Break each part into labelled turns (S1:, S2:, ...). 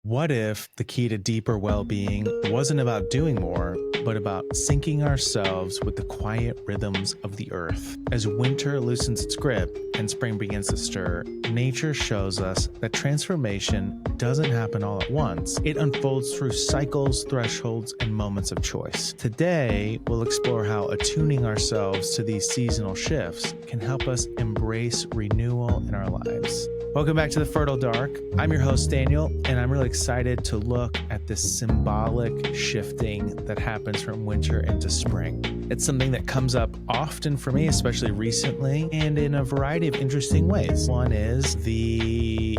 S1: What if the key to deeper well-being wasn't about doing more, but about syncing ourselves with the quiet rhythms of the earth? As winter loosens its grip and spring begins to stir, nature shows us that transformation doesn't happen all at once. It unfolds through cycles, thresholds, and moments of choice. Today, we'll explore how attuning ourselves to these seasonal shifts can help us embrace renewal in our lives. Welcome back to the Fertile Dark. I'm your host, Daniel, and I'm really excited to look at this symbolic shifting that happens from winter into spring. It's something that comes up often for me, especially recently, and in a variety of interesting ways. One is the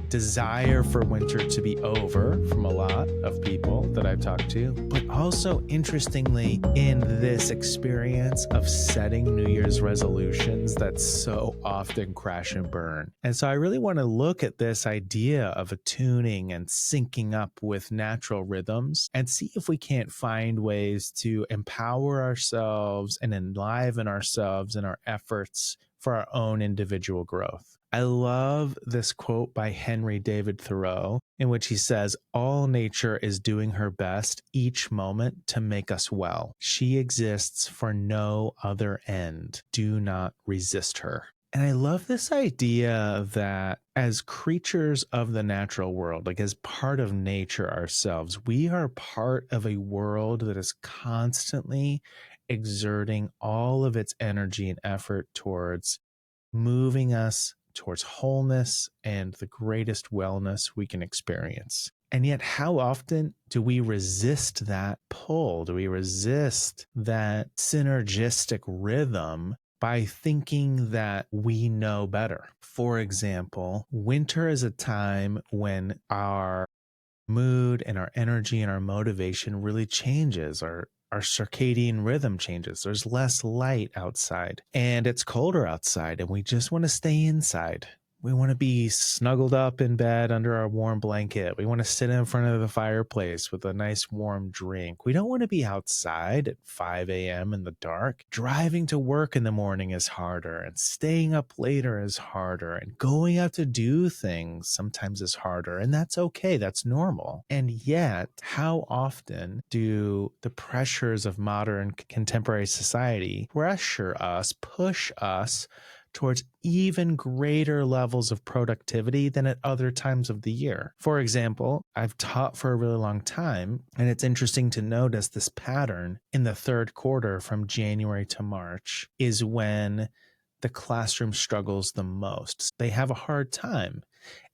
S1: desire for winter to be over from a lot of people that I've talked to, but also interestingly in this experience of setting New Year's resolutions that so often crash and burn. And so I really want to look at this idea of attuning and syncing up with natural rhythms and see if we can't find ways to empower ourselves and enliven ourselves in our efforts for our own individual growth. I love this quote by Henry David Thoreau, in which he says, "All nature is doing her best each moment to make us well. She exists for no other end. Do not resist her." And I love this idea that as creatures of the natural world, like as part of nature ourselves, we are part of a world that is constantly exerting all of its energy and effort towards moving us towards wholeness and the greatest wellness we can experience. And yet, how often do we resist that pull? Do we resist that synergistic rhythm by thinking that we know better? For example, winter is a time when our mood and our energy and our motivation really changes. Our circadian rhythm changes. There's less light outside and it's colder outside and we just want to stay inside. We want to be snuggled up in bed under our warm blanket. We want to sit in front of the fireplace with a nice warm drink. We don't want to be outside at 5 a.m. in the dark. Driving to work in the morning is harder, and staying up later is harder, and going out to do things sometimes is harder. And that's okay. That's normal. And yet, how often do the pressures of modern contemporary society push us towards even greater levels of productivity than at other times of the year? For example, I've taught for a really long time, and it's interesting to notice this pattern in the third quarter from January to March is when the classroom struggles the most. They have a hard time,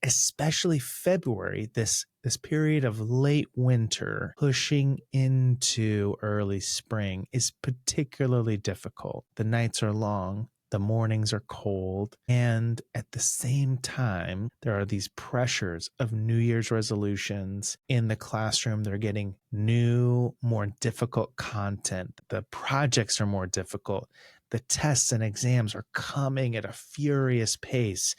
S1: especially February, this period of late winter pushing into early spring is particularly difficult. The nights are long. The mornings are cold. And at the same time, there are these pressures of New Year's resolutions in the classroom. They're getting new, more difficult content. The projects are more difficult. The tests and exams are coming at a furious pace.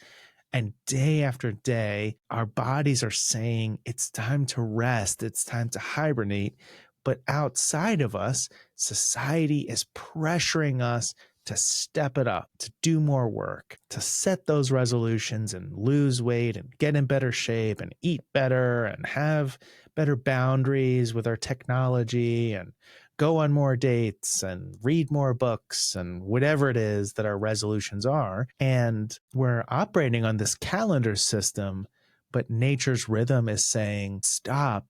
S1: And day after day, our bodies are saying it's time to rest. It's time to hibernate. But outside of us, society is pressuring us to step it up, to do more work, to set those resolutions and lose weight and get in better shape and eat better and have better boundaries with our technology and go on more dates and read more books and whatever it is that our resolutions are. And we're operating on this calendar system, but nature's rhythm is saying, stop,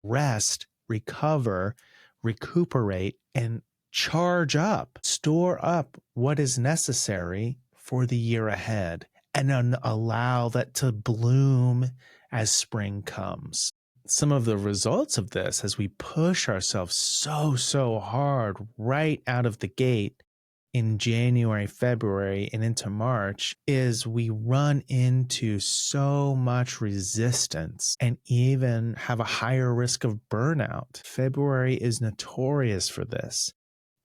S1: rest, recover, recuperate, and charge up, store up what is necessary for the year ahead, and then allow that to bloom as spring comes. Some of the results of this, as we push ourselves so hard right out of the gate in January, February, and into March, is we run into so much resistance and even have a higher risk of burnout. February is notorious for this.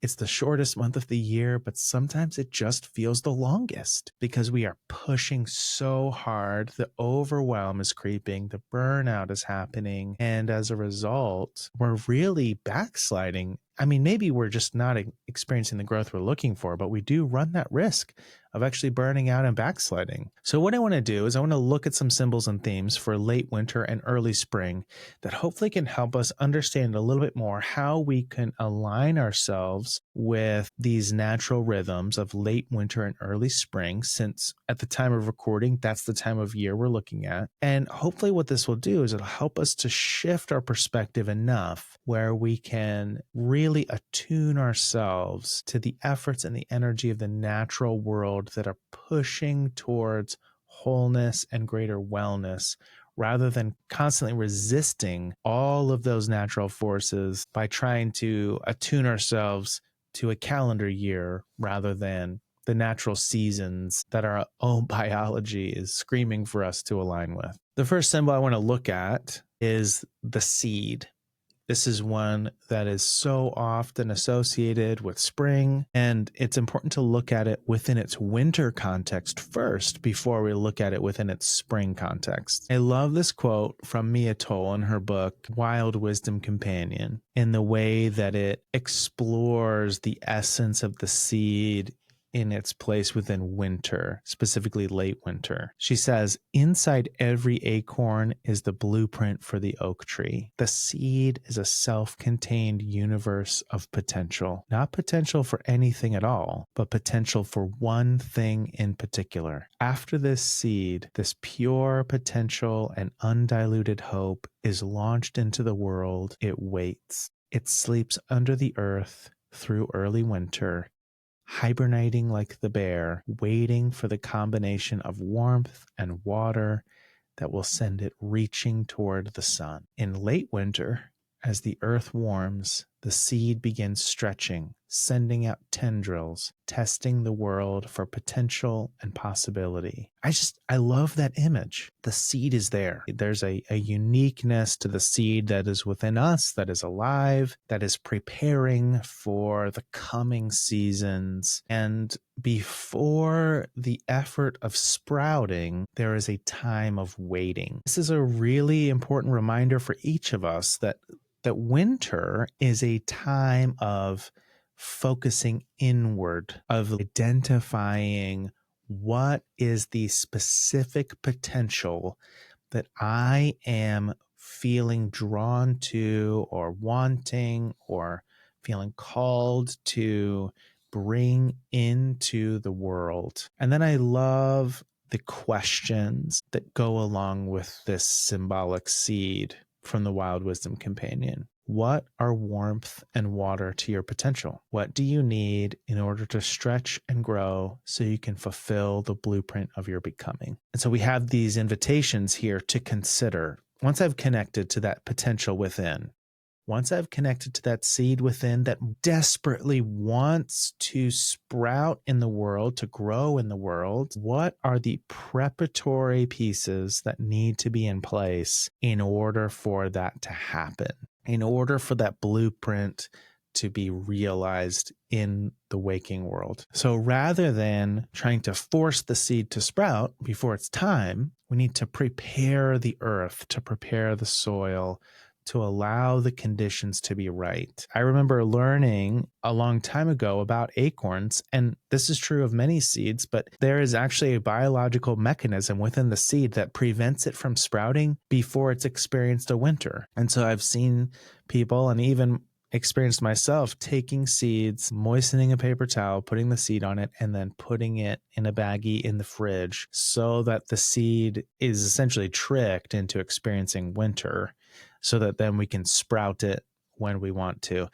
S1: It's the shortest month of the year, but sometimes it just feels the longest because we are pushing so hard. The overwhelm is creeping, the burnout is happening, and as a result, we're really backsliding. I mean, maybe we're just not experiencing the growth we're looking for, but we do run that risk of actually burning out and backsliding. So what I want to do is I want to look at some symbols and themes for late winter and early spring that hopefully can help us understand a little bit more how we can align ourselves with these natural rhythms of late winter and early spring, since at the time of recording, that's the time of year we're looking at. And hopefully what this will do is it'll help us to shift our perspective enough where we can really attune ourselves to the efforts and the energy of the natural world that are pushing towards wholeness and greater wellness, rather than constantly resisting all of those natural forces by trying to attune ourselves to a calendar year rather than the natural seasons that our own biology is screaming for us to align with. The first symbol I want to look at is the seed. This is one that is so often associated with spring, and it's important to look at it within its winter context first before we look at it within its spring context. I love this quote from Mia Toll in her book, Wild Wisdom Companion, in the way that it explores the essence of the seed in its place within winter, specifically late winter. She says, inside every acorn is the blueprint for the oak tree. The seed is a self-contained universe of potential, not potential for anything at all, but potential for one thing in particular. After this seed, this pure potential and undiluted hope is launched into the world. It waits. It sleeps under the earth through early winter, hibernating like the bear, waiting for the combination of warmth and water that will send it reaching toward the sun. In late winter, as the earth warms, the seed begins stretching, sending out tendrils, testing the world for potential and possibility. I love that image. The seed is there. There's a uniqueness to the seed that is within us, that is alive, that is preparing for the coming seasons. And before the effort of sprouting, there is a time of waiting. This is a really important reminder for each of us that winter is a time of focusing inward, of identifying what is the specific potential that I am feeling drawn to or wanting or feeling called to bring into the world. And then I love the questions that go along with this symbolic seed from the Wild Wisdom Companion. What are warmth and water to your potential? What do you need in order to stretch and grow so you can fulfill the blueprint of your becoming? And so we have these invitations here to consider. Once I've connected to that potential within, once I've connected to that seed within that desperately wants to sprout in the world, to grow in the world, what are the preparatory pieces that need to be in place in order for that to happen, in order for that blueprint to be realized in the waking world? So rather than trying to force the seed to sprout before it's time, we need to prepare the earth, to prepare the soil, to allow the conditions to be right. I remember learning a long time ago about acorns, and this is true of many seeds, but there is actually a biological mechanism within the seed that prevents it from sprouting before it's experienced a winter. And so I've seen people, and even experienced myself, taking seeds, moistening a paper towel, putting the seed on it, and then putting it in a baggie in the fridge so that the seed is essentially tricked into experiencing winter, so that then we can sprout it when we want to.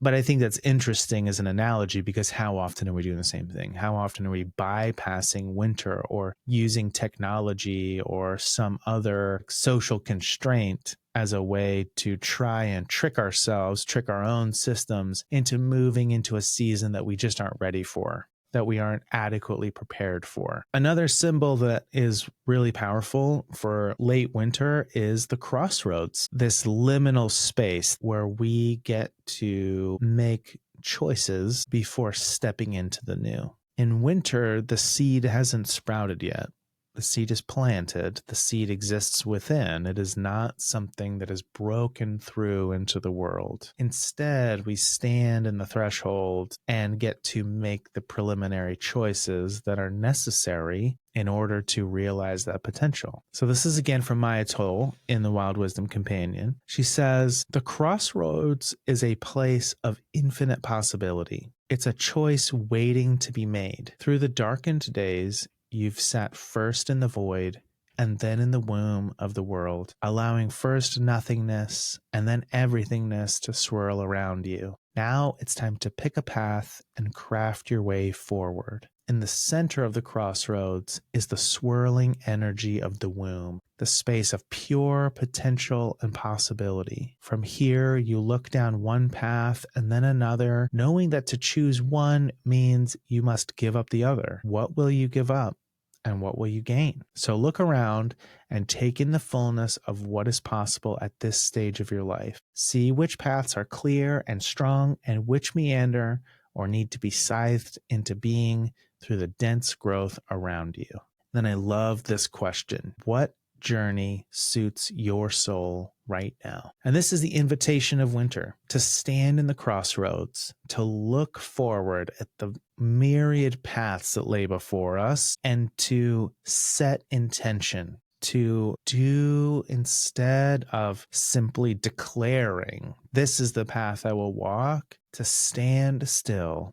S1: But I think that's interesting as an analogy, because how often are we doing the same thing? How often are we bypassing winter or using technology or some other social constraint as a way to try and trick ourselves, trick our own systems into moving into a season that we just aren't ready for, that we aren't adequately prepared for? Another symbol that is really powerful for late winter is the crossroads, this liminal space where we get to make choices before stepping into the new. In winter, the seed hasn't sprouted yet. The seed is planted. The seed exists within. It is not something that is broken through into the world. Instead, we stand in the threshold and get to make the preliminary choices that are necessary in order to realize that potential. So this is again from Maya Toll in the Wild Wisdom Companion. She says, the crossroads is a place of infinite possibility. It's a choice waiting to be made. Through the darkened days, you've sat first in the void and then in the womb of the world, allowing first nothingness and then everythingness to swirl around you. Now it's time to pick a path and craft your way forward. In the center of the crossroads is the swirling energy of the womb, the space of pure potential and possibility. From here, you look down one path and then another, knowing that to choose one means you must give up the other. What will you give up? And what will you gain? So look around and take in the fullness of what is possible at this stage of your life. See which paths are clear and strong and which meander or need to be scythed into being through the dense growth around you. Then I love this question. What journey suits your soul right now? And this is the invitation of winter, to stand in the crossroads, to look forward at the myriad paths that lay before us, and to set intention, to do, instead of simply declaring, this is the path I will walk, to stand still,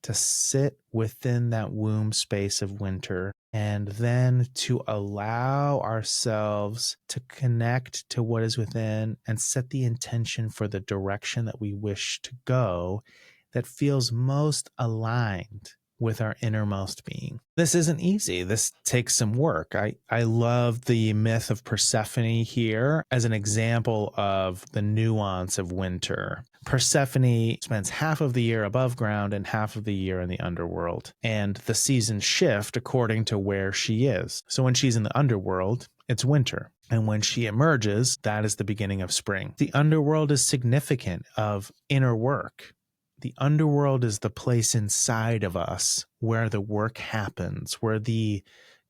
S1: to sit within that womb space of winter, and then to allow ourselves to connect to what is within and set the intention for the direction that we wish to go that feels most aligned with our innermost being. This isn't easy. This takes some work. I love the myth of Persephone here as an example of the nuance of winter. Persephone spends half of the year above ground and half of the year in the underworld, and the seasons shift according to where she is. So when she's in the underworld, it's winter. And when she emerges, that is the beginning of spring. The underworld is significant of inner work. The underworld is the place inside of us where the work happens, where the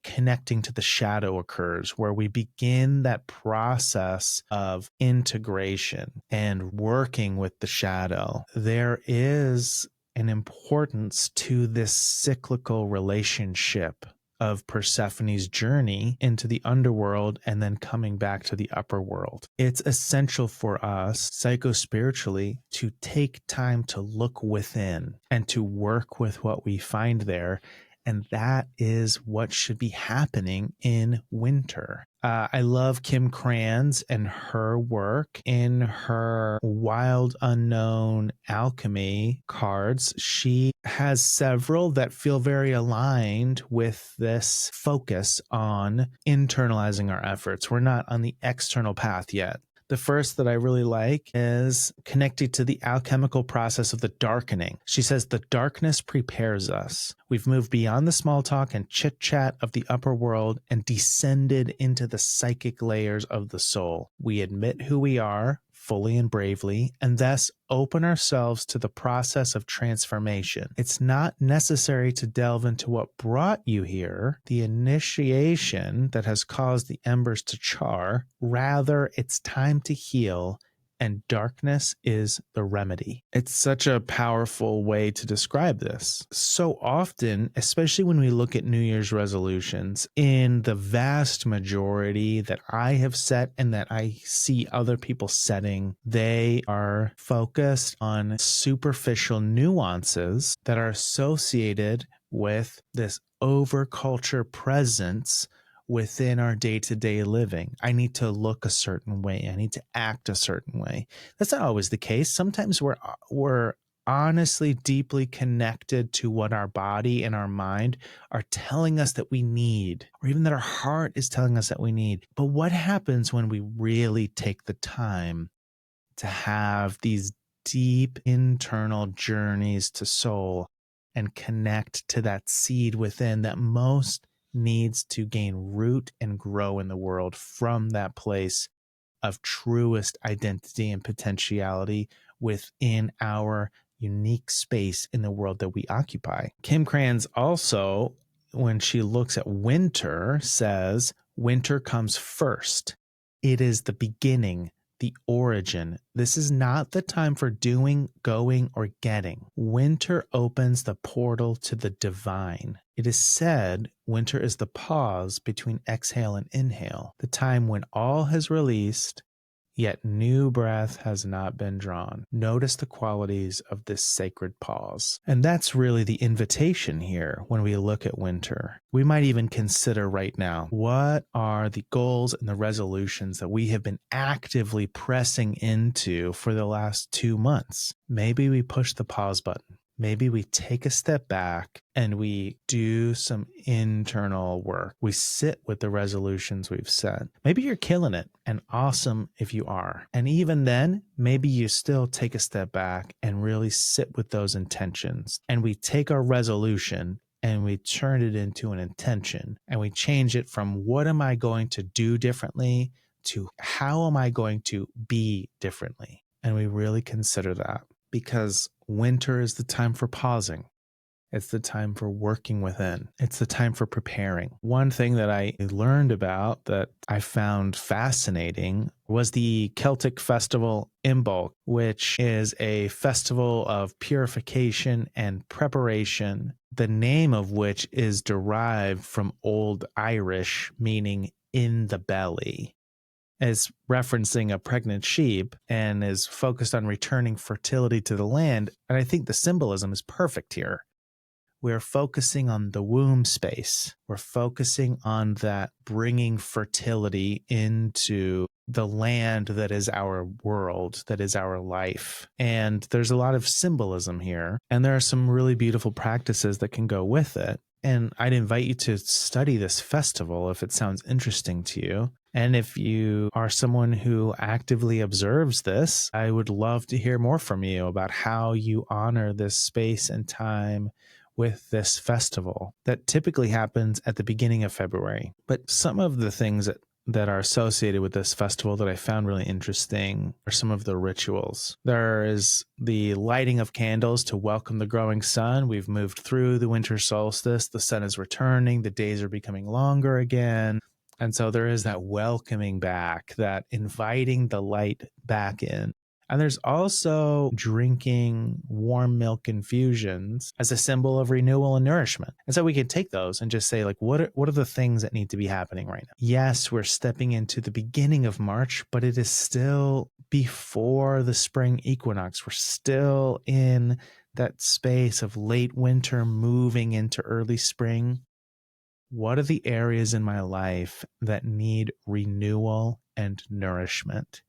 S1: connecting to the shadow occurs, where we begin that process of integration and working with the shadow. There is an importance to this cyclical relationship of Persephone's journey into the underworld and then coming back to the upper world. It's essential for us psychospiritually to take time to look within and to work with what we find there. And that is what should be happening in winter. I love Kim Kranz and her work in her Wild Unknown Alchemy cards. She has several that feel very aligned with this focus on internalizing our efforts. We're not on the external path yet. The first that I really like is connected to the alchemical process of the darkening. She says, the darkness prepares us. We've moved beyond the small talk and chit chat of the upper world and descended into the psychic layers of the soul. We admit who we are fully and bravely, and thus open ourselves to the process of transformation. It's not necessary to delve into what brought you here, the initiation that has caused the embers to char. Rather, it's time to heal, and darkness is the remedy. It's such a powerful way to describe this. So often, especially when we look at New Year's resolutions, in the vast majority that I have set and that I see other people setting, they are focused on superficial nuances that are associated with this overculture presence within our day-to-day living. I need to look a certain way. I need to act a certain way. That's not always the case. Sometimes we're honestly deeply connected to what our body and our mind are telling us that we need, or even that our heart is telling us that we need. But what happens when we really take the time to have these deep internal journeys to soul and connect to that seed within that most needs to gain root and grow in the world from that place of truest identity and potentiality within our unique space in the world that we occupy? Kim Kranz also when she looks at winter, says winter comes first. It is the beginning, the origin. This is not the time for doing, going, or getting. Winter opens the portal to the divine. It is said winter is the pause between exhale and inhale, the time when all has released, yet new breath has not been drawn. Notice the qualities of this sacred pause. And that's really the invitation here when we look at winter. We might even consider right now, what are the goals and the resolutions that we have been actively pressing into for the last 2 months? Maybe we push the pause button. Maybe we take a step back and we do some internal work. We sit with the resolutions we've set. Maybe you're killing it, and awesome if you are. And even then, maybe you still take a step back and really sit with those intentions. And we take our resolution and we turn it into an intention, and we change it from what am I going to do differently to how am I going to be differently? And we really consider that, because winter is the time for pausing. It's the time for working within. It's the time for preparing. One thing that I learned about that I found fascinating was the Celtic festival Imbolc, which is a festival of purification and preparation, the name of which is derived from Old Irish, meaning in the belly. Is referencing a pregnant sheep and is focused on returning fertility to the land. And I think the symbolism is perfect here. We're focusing on the womb space. We're focusing on that bringing fertility into the land that is our world, that is our life. And there's a lot of symbolism here. And there are some really beautiful practices that can go with it. And I'd invite you to study this festival if it sounds interesting to you. And if you are someone who actively observes this, I would love to hear more from you about how you honor this space and time with this festival that typically happens at the beginning of February. But some of the things that are associated with this festival that I found really interesting are some of the rituals. There is the lighting of candles to welcome the growing sun. We've moved through the winter solstice. The sun is returning. The days are becoming longer again. And so there is that welcoming back, that inviting the light back in. And there's also drinking warm milk infusions as a symbol of renewal and nourishment. And so we can take those and just say, like, what are the things that need to be happening right now? Yes, we're stepping into the beginning of March, but it is still before the spring equinox. We're still in that space of late winter moving into early spring. What are the areas in my life that need renewal and nourishment?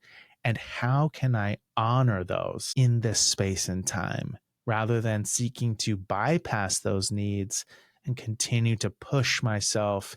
S1: And how can I honor those in this space and time rather than seeking to bypass those needs and continue to push myself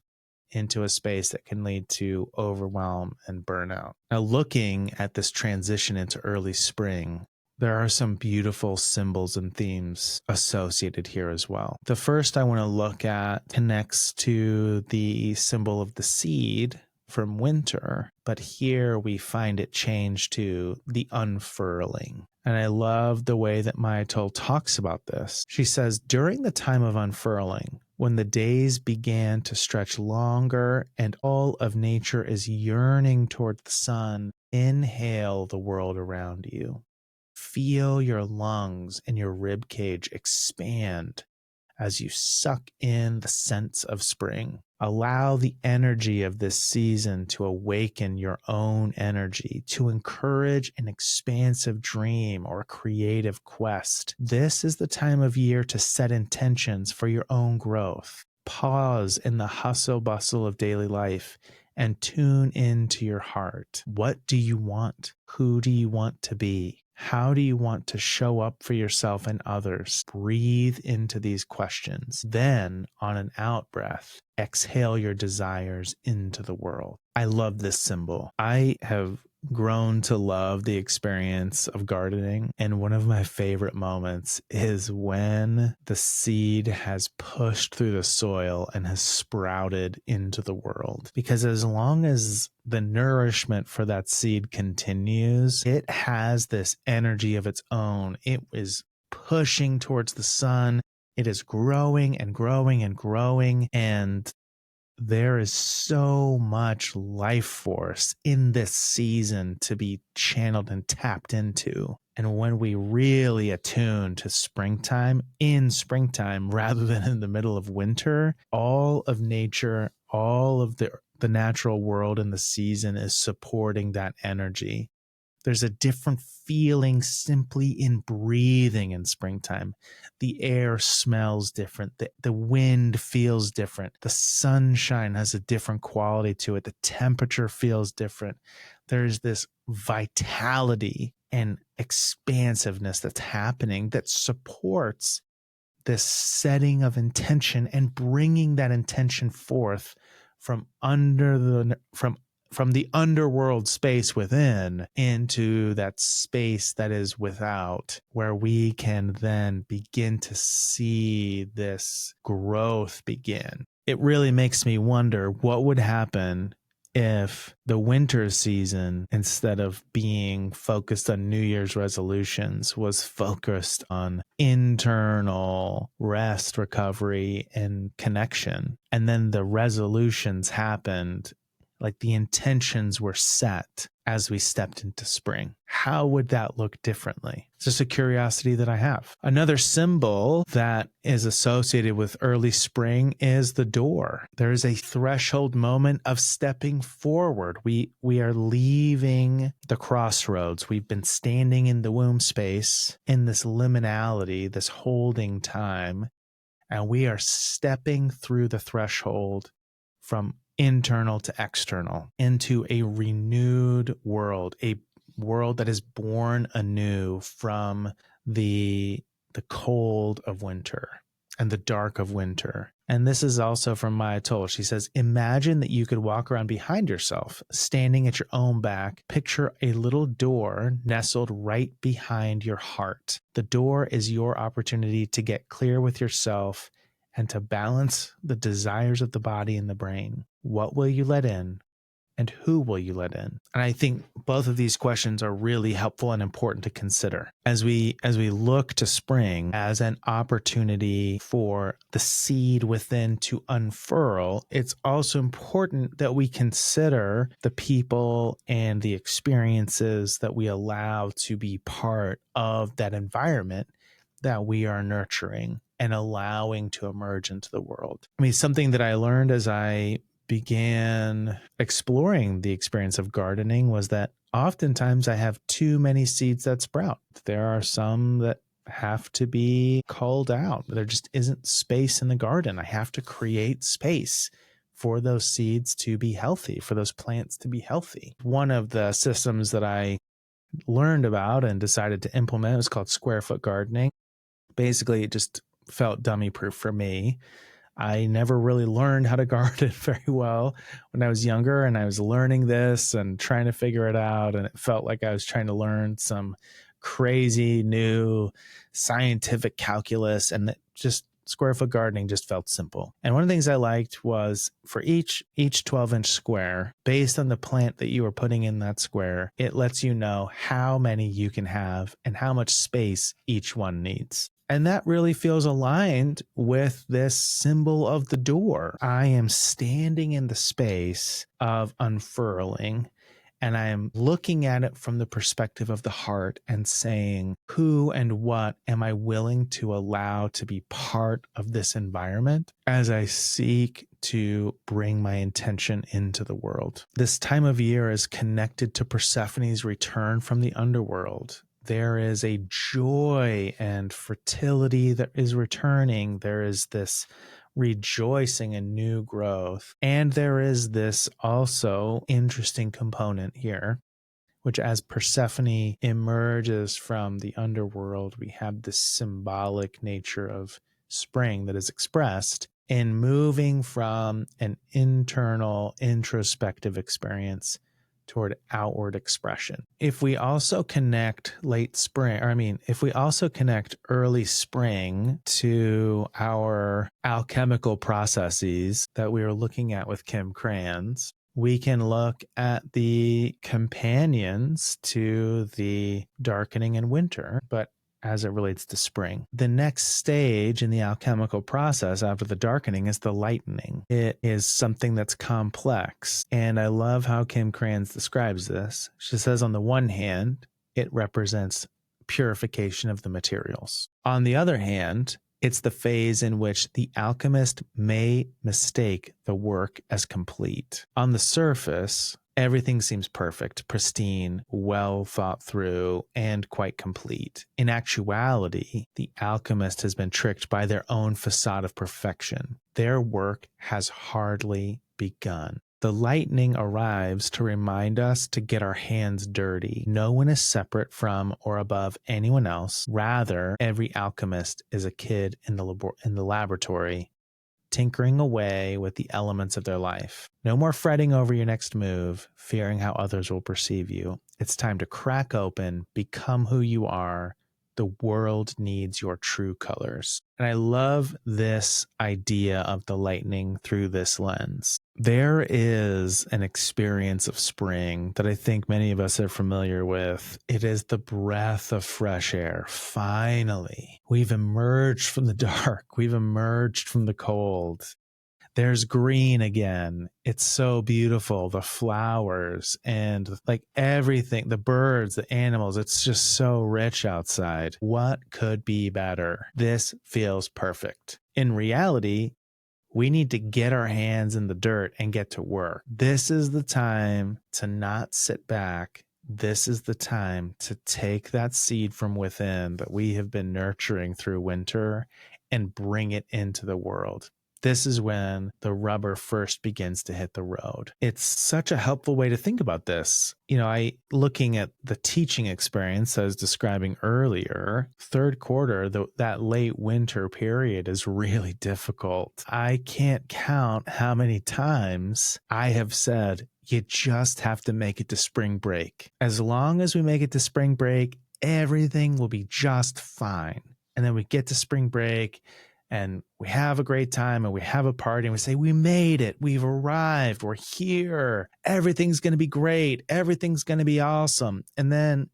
S1: into a space that can lead to overwhelm and burnout? Now, looking at this transition into early spring, there are some beautiful symbols and themes associated here as well. The first I want to look at connects to the symbol of the seed from winter, but here we find it changed to the unfurling. And I love the way that Mayatol talks about this. She says, during the time of unfurling, when the days began to stretch longer and all of nature is yearning toward the sun, inhale the world around you. Feel your lungs and your rib cage expand as you suck in the scents of spring. Allow the energy of this season to awaken your own energy, to encourage an expansive dream or creative quest. This is the time of year to set intentions for your own growth. Pause in the hustle bustle of daily life and tune into your heart. What do you want? Who do you want to be? How do you want to show up for yourself and others? Breathe into these questions. Then, on an out breath, exhale your desires into the world. I love this symbol. I have grown to love the experience of gardening. And one of my favorite moments is when the seed has pushed through the soil and has sprouted into the world. Because as long as the nourishment for that seed continues, it has this energy of its own. It is pushing towards the sun. It is growing and growing and growing, and there is so much life force in this season to be channeled and tapped into. And when we really attune to springtime in springtime rather than in the middle of winter, all of nature, all of the natural world in the season is supporting that energy. There's a different feeling simply in breathing in springtime. The air smells different. The wind feels different. The sunshine has a different quality to it. The temperature feels different. There's this vitality and expansiveness that's happening that supports this setting of intention and bringing that intention forth from from the underworld space within into that space that is without, where we can then begin to see this growth begin. It really makes me wonder what would happen if the winter season, instead of being focused on New Year's resolutions, was focused on internal rest, recovery, and connection. And then the resolutions happened, like the intentions were set as we stepped into spring. How would that look differently? It's just a curiosity that I have. Another symbol that is associated with early spring is the door. There is a threshold moment of stepping forward. We are leaving the crossroads. We've been standing in the womb space in this liminality, this holding time, and we are stepping through the threshold from internal to external into a renewed world, a world that is born anew from the cold of winter and the dark of winter. And this is also from Maya Toll. She says, imagine that you could walk around behind yourself, standing at your own back. Picture a little door nestled right behind your heart. The door is your opportunity to get clear with yourself and to balance the desires of the body and the brain. What will you let in? And who will you let in? And I think both of these questions are really helpful and important to consider as we look to spring as an opportunity for the seed within to unfurl. It's also important that we consider the people and the experiences that we allow to be part of that environment that we are nurturing and allowing to emerge into the world. I mean, something that I learned as I began exploring the experience of gardening was that oftentimes I have too many seeds that sprout. There are some that have to be culled out. There just isn't space in the garden. I have to create space for those seeds to be healthy, for those plants to be healthy. One of the systems that I learned about and decided to implement was called square foot gardening. Basically, it just felt dummy proof for me. I never really learned how to garden very well when I was younger, and I was learning this and trying to figure it out, and it felt like I was trying to learn some crazy new scientific calculus, and it just square foot gardening just felt simple. And one of the things I liked was for each 12-inch square, based on the plant that you were putting in that square, it lets you know how many you can have and how much space each one needs. And that really feels aligned with this symbol of the door. I am standing in the space of unfurling, and I am looking at it from the perspective of the heart and saying, who and what am I willing to allow to be part of this environment as I seek to bring my intention into the world? This time of year is connected to Persephone's return from the underworld. There is a joy and fertility that is returning. There is this rejoicing in new growth. And there is this also interesting component here, which as Persephone emerges from the underworld, we have this symbolic nature of spring that is expressed in moving from an internal introspective experience toward outward expression. If we also connect if we also connect early spring to our alchemical processes that we were looking at with Kim Kranz, we can look at the companions to the darkening in winter, but as it relates to spring. The next stage in the alchemical process after the darkening is the lightening. It is something that's complex. And I love how Kim Krans describes this. She says, on the one hand, it represents purification of the materials. On the other hand, it's the phase in which the alchemist may mistake the work as complete. On the surface, everything seems perfect, pristine, well thought through, and quite complete. In actuality, the alchemist has been tricked by their own facade of perfection. Their work has hardly begun. The lightning arrives to remind us to get our hands dirty. No one is separate from or above anyone else. Rather, every alchemist is a kid in the laboratory, tinkering away with the elements of their life. No more fretting over your next move, fearing how others will perceive you. It's time to crack open, become who you are. The world needs your true colors. And I love this idea of the lightning through this lens. There is an experience of spring that I think many of us are familiar with. It is the breath of fresh air. Finally, we've emerged from the dark. We've emerged from the cold. There's green again. It's so beautiful. The flowers and like everything, the birds, the animals, it's just so rich outside. What could be better? This feels perfect. In reality, we need to get our hands in the dirt and get to work. This is the time to not sit back. This is the time to take that seed from within that we have been nurturing through winter and bring it into the world. This is when the rubber first begins to hit the road. It's such a helpful way to think about this. You know, looking at the teaching experience I was describing earlier, third quarter, that late winter period is really difficult. I can't count how many times I have said, you just have to make it to spring break. As long as we make it to spring break, everything will be just fine. And then we get to spring break and we have a great time and we have a party and we say, we made it. We've arrived. We're here. Everything's going to be great. Everything's going to be awesome. And then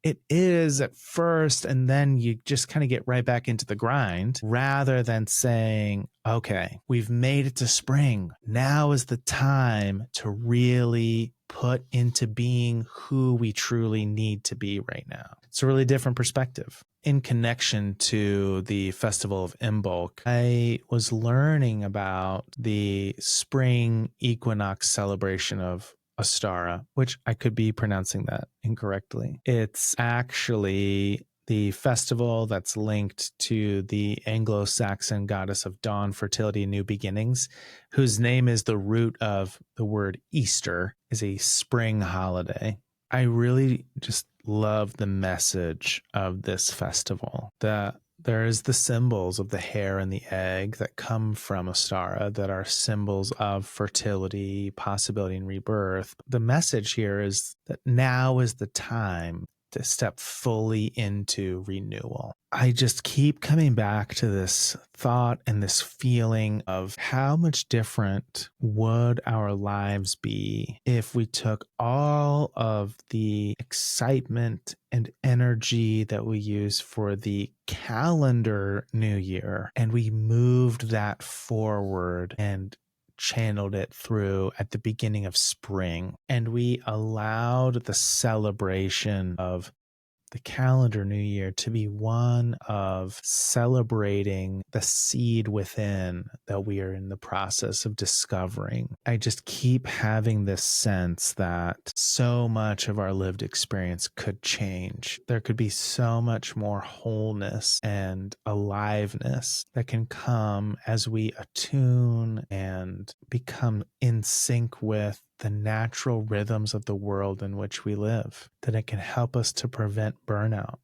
S1: it is at first, and then you just kind of get right back into the grind rather than saying, okay, we've made it to spring. Now is the time to really put into being who we truly need to be right now. It's a really different perspective. In connection to the Festival of Imbolc, I was learning about the spring equinox celebration of Ostara, which I could be pronouncing that incorrectly. It's actually the festival that's linked to the Anglo-Saxon goddess of dawn, fertility, and new beginnings, whose name is the root of the word Easter, is a spring holiday. I really just love the message of this festival. There is the symbols of the hare and the egg that come from Ostara that are symbols of fertility, possibility, and rebirth. The message here is that now is the time to step fully into renewal. I just keep coming back to this thought and this feeling of how much different would our lives be if we took all of the excitement and energy that we use for the calendar new year and we moved that forward and channeled it through at the beginning of spring, and we allowed the celebration of the calendar new year to be one of celebrating the seed within that we are in the process of discovering. I just keep having this sense that so much of our lived experience could change. There could be so much more wholeness and aliveness that can come as we attune and become in sync with the natural rhythms of the world in which we live, that it can help us to prevent burnout.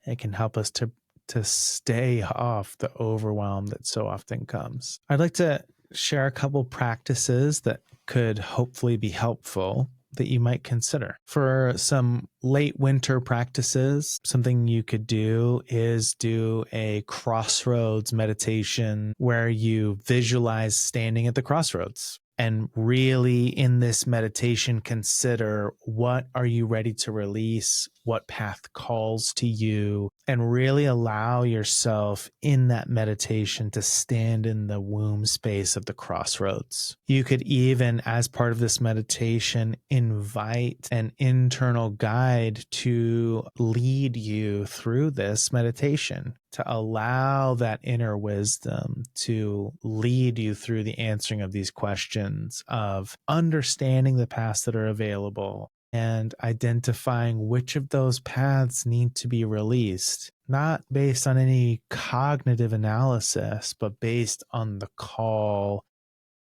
S1: It can help us to stay off the overwhelm that so often comes. I'd like to share a couple practices that could hopefully be helpful that you might consider. For some late winter practices, something you could do is do a crossroads meditation where you visualize standing at the crossroads. And really, in this meditation, consider, what are you ready to release? What path calls to you? And really allow yourself in that meditation to stand in the womb space of the crossroads. You could even, as part of this meditation, invite an internal guide to lead you through this meditation, to allow that inner wisdom to lead you through the answering of these questions of understanding the paths that are available and identifying which of those paths need to be released, not based on any cognitive analysis, but based on the call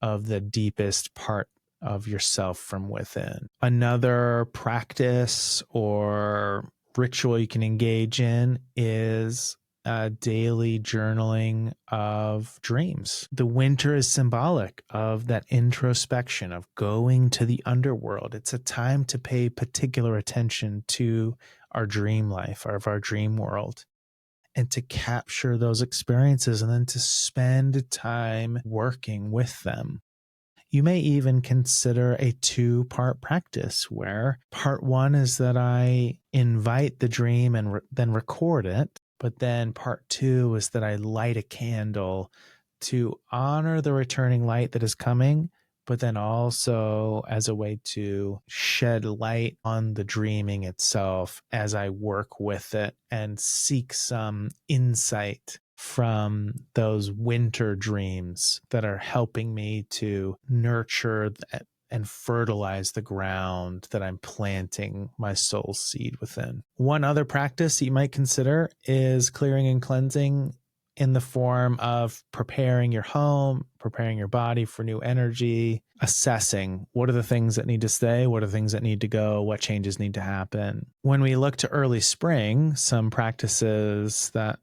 S1: of the deepest part of yourself from within. Another practice or ritual you can engage in is daily journaling of dreams. The winter is symbolic of that introspection, of going to the underworld. It's a time to pay particular attention to our dream life, of our dream world, and to capture those experiences and then to spend time working with them. You may even consider a 2-part practice where part 1 is that I invite the dream and then record it. But then part 2 is that I light a candle to honor the returning light that is coming, but then also as a way to shed light on the dreaming itself as I work with it and seek some insight from those winter dreams that are helping me to nurture and fertilize the ground that I'm planting my soul seed within. One other practice you might consider is clearing and cleansing in the form of preparing your home, preparing your body for new energy, assessing what are the things that need to stay, what are the things that need to go, what changes need to happen. When we look to early spring, some practices that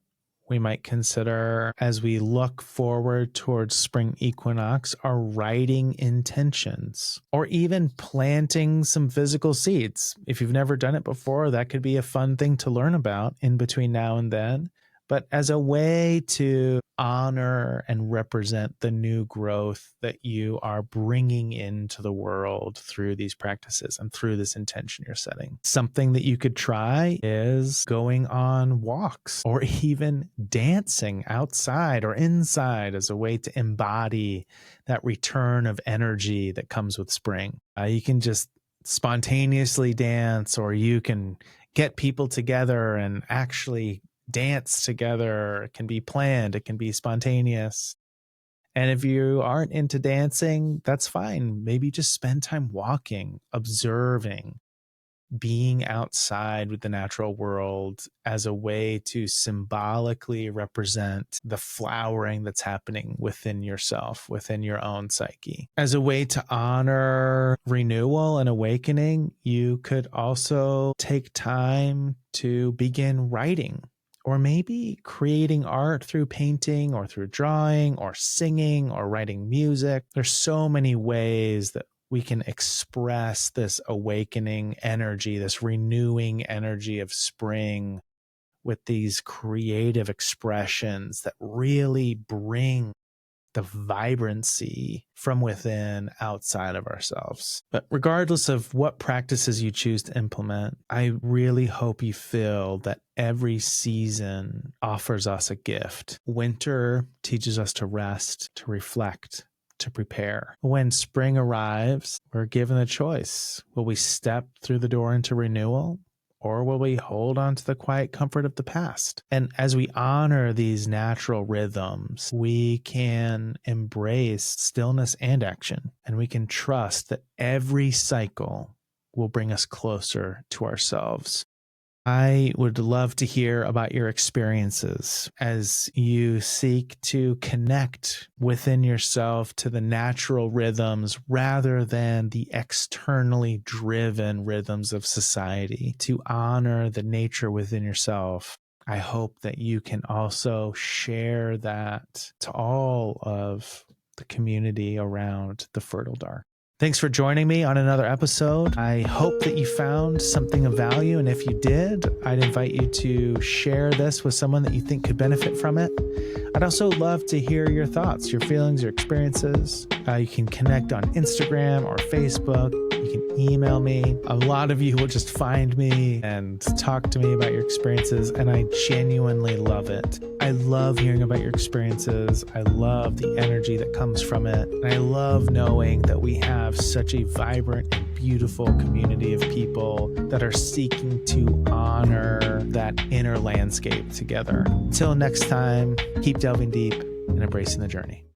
S1: we might consider as we look forward towards spring equinox are writing intentions or even planting some physical seeds. If you've never done it before, that could be a fun thing to learn about in between now and then. But as a way to honor and represent the new growth that you are bringing into the world through these practices and through this intention you're setting. Something that you could try is going on walks or even dancing outside or inside as a way to embody that return of energy that comes with spring. You can just spontaneously dance, or you can get people together and actually dance together. It can be planned, it can be spontaneous. And if you aren't into dancing, that's fine. Maybe just spend time walking, observing, being outside with the natural world as a way to symbolically represent the flowering that's happening within yourself, within your own psyche. As a way to honor renewal and awakening, you could also take time to begin writing, or maybe creating art through painting or through drawing or singing or writing music. There's so many ways that we can express this awakening energy, this renewing energy of spring with these creative expressions that really bring the vibrancy from within outside of ourselves. But regardless of what practices you choose to implement, I really hope you feel that every season offers us a gift. Winter teaches us to rest, to reflect, to prepare. When spring arrives, we're given a choice. Will we step through the door into renewal, or will we hold on to the quiet comfort of the past? And as we honor these natural rhythms, we can embrace stillness and action, and we can trust that every cycle will bring us closer to ourselves. I would love to hear about your experiences as you seek to connect within yourself to the natural rhythms rather than the externally driven rhythms of society, to honor the nature within yourself. I hope that you can also share that to all of the community around the Fertile Dark. Thanks for joining me on another episode. I hope that you found something of value. And if you did, I'd invite you to share this with someone that you think could benefit from it. I'd also love to hear your thoughts, your feelings, your experiences. You can connect on Instagram or Facebook. You can email me. A lot of you will just find me and talk to me about your experiences, and I genuinely love it. I love hearing about your experiences. I love the energy that comes from it. And I love knowing that we have such a vibrant and beautiful community of people that are seeking to honor that inner landscape together. Until next time, keep delving deep and embracing the journey.